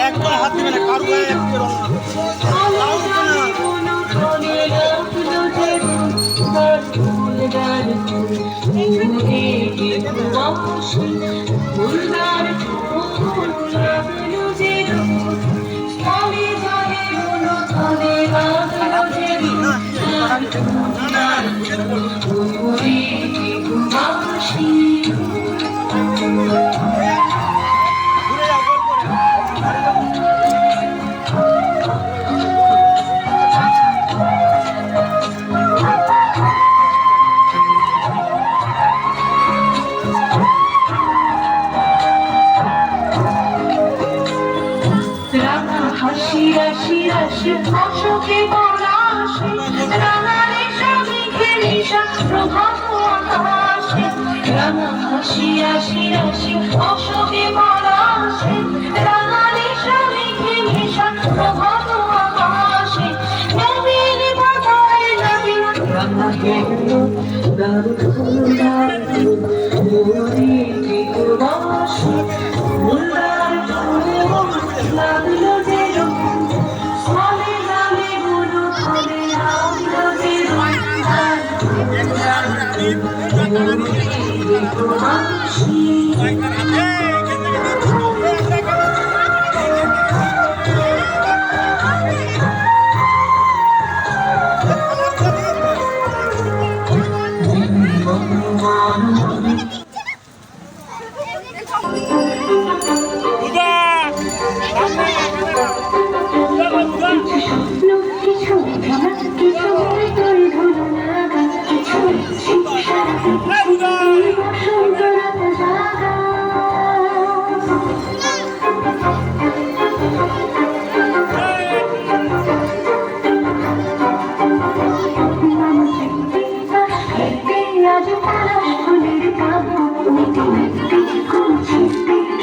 একদম হাত দেবে না, কারু গায়ে একটু রং রাশি রাশি অশোকে পলাশে রাঙারে সবিখে নিশা প্রভাত আকাশে রাঙা হাসি রাশি রাশি অশোকে পলাশে রাঙারে সবিখে নিশা প্রভাত আকাশে নবীন বাধায় নবীন রাঙা গেল দারুণ দারুণ মোরে দিগবাসে মুন্দার চলে লাগলো যে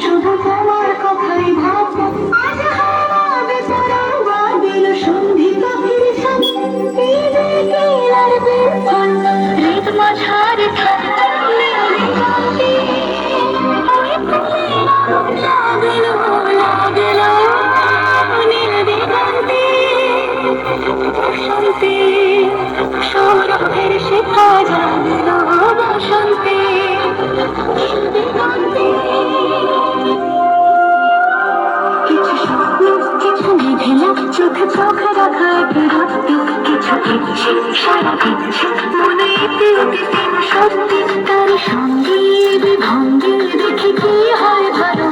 শুধু তোমার কথাই ভাববো আজ হারাবে পরাবাদিল সন্ধিত ফিরছান কেলার বেরছান রেত মাঝারে থাকলে লাগল লাগল নীল দিগন্তে বসন্তে সৌরভের শিখা জাগল বসন্তে কিছু স্বপ্ন কিছু মেঘেলা চোখে চোখে রাখা একটি রাত্রি কিছু ইচ্ছে সারা ইচ্ছে মনে এতে সত্যি তার সঙ্গে বিভঙ্গে দেখি কি হয় ভালো